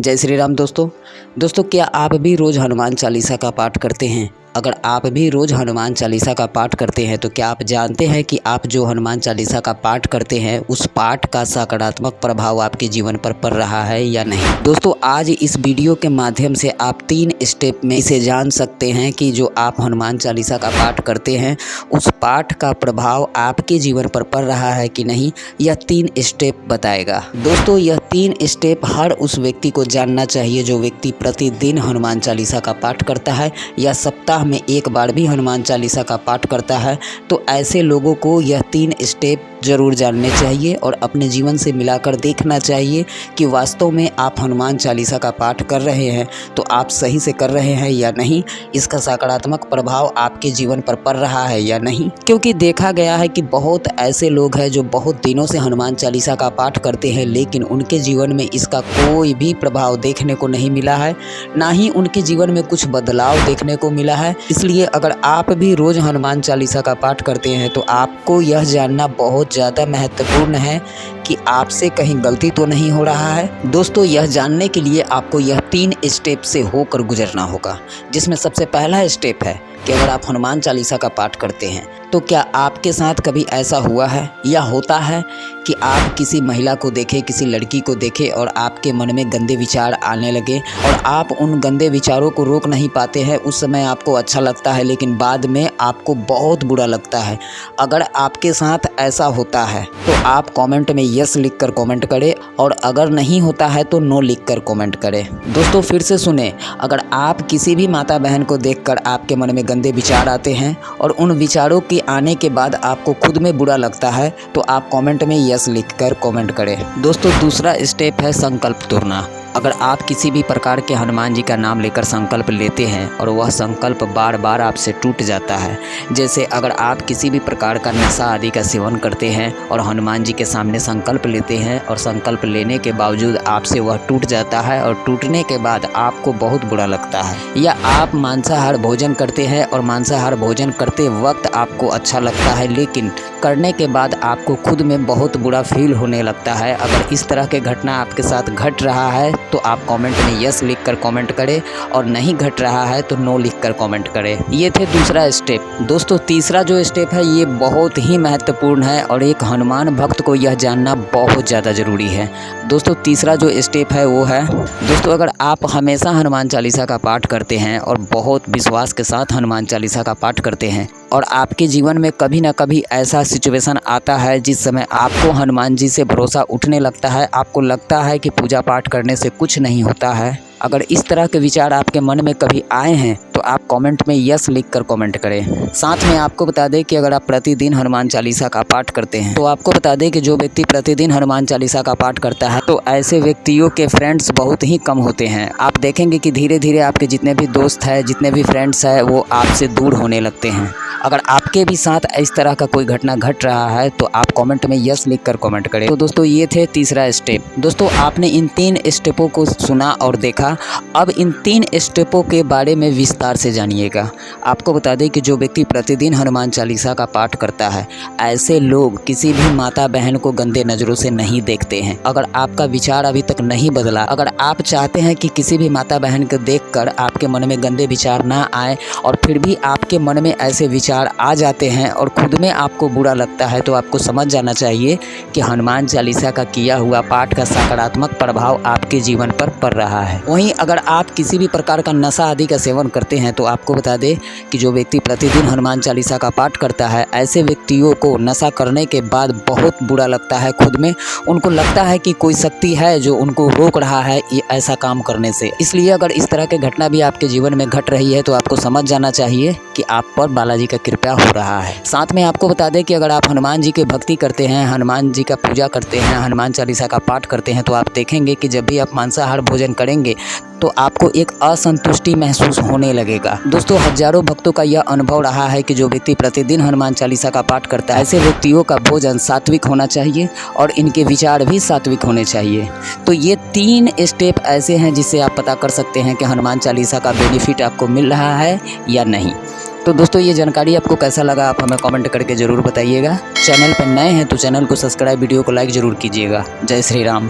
जय श्री राम दोस्तों क्या आप भी रोज़ हनुमान चालीसा का पाठ करते हैं? अगर आप भी रोज़ हनुमान चालीसा का पाठ करते हैं तो क्या आप जानते हैं कि आप जो हनुमान चालीसा का पाठ करते हैं उस पाठ का सकारात्मक प्रभाव आपके जीवन पर पड़ रहा है या नहीं। दोस्तों आज इस वीडियो के माध्यम से आप 3 स्टेप में इसे जान सकते हैं कि जो आप हनुमान चालीसा का पाठ करते हैं उस पाठ का प्रभाव आपके जीवन पर पड़ रहा है कि नहीं, यह 3 स्टेप बताएगा। दोस्तों यह 3 स्टेप हर उस व्यक्ति को जानना चाहिए जो व्यक्ति प्रतिदिन हनुमान चालीसा का पाठ करता है या सप्ताह में एक बार भी हनुमान चालीसा का पाठ करता है। तो ऐसे लोगों को यह 3 स्टेप ज़रूर जानने चाहिए और अपने जीवन से मिलाकर देखना चाहिए कि वास्तव में आप हनुमान चालीसा का पाठ कर रहे हैं तो आप सही से कर रहे हैं या नहीं, इसका सकारात्मक प्रभाव आपके जीवन पर पड़ रहा है या नहीं। क्योंकि देखा गया है कि बहुत ऐसे लोग हैं जो बहुत दिनों से हनुमान चालीसा का पाठ करते हैं लेकिन उनके जीवन में इसका कोई भी प्रभाव देखने को नहीं मिला है, ना ही उनके जीवन में कुछ बदलाव देखने को मिला है। इसलिए अगर आप भी रोज़ हनुमान चालीसा का पाठ करते हैं तो आपको यह जानना बहुत ज़्यादा महत्वपूर्ण है कि आपसे कहीं गलती तो नहीं हो रहा है। दोस्तों यह जानने के लिए आपको यह 3 स्टेप से होकर गुजरना होगा, जिसमें सबसे पहला स्टेप है कि अगर आप हनुमान चालीसा का पाठ करते हैं तो क्या आपके साथ कभी ऐसा हुआ है या होता है कि आप किसी महिला को देखें, किसी लड़की को देखें और आपके मन में गंदे विचार आने लगे और आप उन गंदे विचारों को रोक नहीं पाते हैं। उस समय आपको अच्छा लगता है लेकिन बाद में आपको बहुत बुरा लगता है। अगर आपके साथ ऐसा होता है तो आप कमेंट में यस लिख कर कमेंट करें और अगर नहीं होता है तो नो लिख कर कमेंट करें। दोस्तों फिर से सुने, अगर आप किसी भी माता बहन को देखकर आपके मन में गंदे विचार आते हैं और उन विचारों के आने के बाद आपको खुद में बुरा लगता है तो आप कमेंट में यस लिखकर कमेंट करें। दोस्तों दूसरा स्टेप है संकल्प तोड़ना। अगर आप किसी भी प्रकार के हनुमान जी का नाम लेकर संकल्प लेते हैं और वह संकल्प बार बार आपसे टूट जाता है, जैसे अगर आप किसी भी प्रकार का नशा आदि का सेवन करते हैं और हनुमान जी के सामने संकल्प लेते हैं और संकल्प लेने के बावजूद आपसे वह टूट जाता है और टूटने के बाद आपको बहुत बुरा लगता है, या आप मांसाहार भोजन करते हैं और मांसाहार भोजन करते वक्त आपको अच्छा लगता है लेकिन करने के बाद आपको खुद में बहुत बुरा फील होने लगता है। अगर इस तरह के घटना आपके साथ घट रहा है तो आप कमेंट में यस लिखकर कमेंट करें और नहीं घट रहा है तो नो लिखकर कमेंट करें। ये थे दूसरा स्टेप। दोस्तों तीसरा जो स्टेप है ये बहुत ही महत्वपूर्ण है और एक हनुमान भक्त को यह जानना बहुत ज़्यादा ज़रूरी है। दोस्तों तीसरा जो स्टेप है वो है, दोस्तों अगर आप हमेशा हनुमान चालीसा का पाठ करते हैं और बहुत विश्वास के साथ हनुमान चालीसा का पाठ करते हैं और आपके जीवन में कभी ना कभी ऐसा सिचुएशन आता है जिस समय आपको हनुमान जी से भरोसा उठने लगता है, आपको लगता है कि पूजा पाठ करने से कुछ नहीं होता है, अगर इस तरह के विचार आपके मन में कभी आए हैं तो आप कमेंट में यस लिखकर कमेंट करें। साथ में आपको बता दें कि अगर आप प्रतिदिन हनुमान चालीसा का पाठ करते हैं तो आपको बता दें कि जो व्यक्ति प्रतिदिन हनुमान चालीसा का पाठ करता है तो ऐसे व्यक्तियों के फ्रेंड्स बहुत ही कम होते हैं। आप देखेंगे कि धीरे धीरे आपके जितने भी दोस्त हैं, जितने भी फ्रेंड्स हैं वो आपसे दूर होने लगते हैं। अगर आपके भी साथ इस तरह का कोई घटना घट रहा है तो आप कमेंट में यस लिखकर कमेंट करें। तो दोस्तों ये थे तीसरा स्टेप। दोस्तों आपने इन 3 स्टेपों को सुना और देखा, अब इन 3 स्टेपों के बारे में विस्तार से जानिएगा। आपको बता दें कि जो व्यक्ति प्रतिदिन हनुमान चालीसा का पाठ करता है ऐसे लोग किसी भी माता बहन को गंदे नज़रों से नहीं देखते हैं। अगर आपका विचार अभी तक नहीं बदला, अगर आप चाहते हैं कि किसी भी माता बहन को देखकर आपके मन में गंदे विचार ना आए और फिर भी आपके मन में ऐसे विचार आ जाते हैं और खुद में आपको बुरा लगता है तो आपको समझ जाना चाहिए कि हनुमान चालीसा का किया हुआ पाठ का सकारात्मक प्रभाव आपके जीवन पर पड़ रहा है। वहीं अगर आप किसी भी प्रकार का नशा आदि का सेवन करते हैं तो आपको बता दें कि जो व्यक्ति प्रतिदिन हनुमान चालीसा का पाठ करता है ऐसे व्यक्तियों को नशा करने के बाद बहुत बुरा लगता है खुद में, उनको लगता है कि कोई शक्ति है जो उनको रोक रहा है ऐसा काम करने से। इसलिए अगर इस तरह की घटना भी आपके जीवन में घट रही है तो आपको समझ जाना चाहिए कि आप पर बालाजी का कृपया हो रहा है। साथ में आपको बता दें कि अगर आप हनुमान जी की भक्ति करते हैं, हनुमान जी का पूजा करते हैं, हनुमान चालीसा का पाठ करते हैं तो आप देखेंगे कि जब भी आप मांसाहार भोजन करेंगे तो आपको एक असंतुष्टि महसूस होने लगेगा। दोस्तों हजारों भक्तों का यह अनुभव रहा है कि जो व्यक्ति प्रतिदिन हनुमान चालीसा का पाठ करता है ऐसे व्यक्तियों का भोजन सात्विक होना चाहिए और इनके विचार भी सात्विक होने चाहिए। तो ये 3 स्टेप ऐसे हैं जिससे आप पता कर सकते हैं कि हनुमान चालीसा का बेनिफिट आपको मिल रहा है या नहीं। तो दोस्तों ये जानकारी आपको कैसा लगा आप हमें कमेंट करके ज़रूर बताइएगा। चैनल पर नए हैं तो चैनल को सब्सक्राइब, वीडियो को लाइक ज़रूर कीजिएगा। जय श्री राम।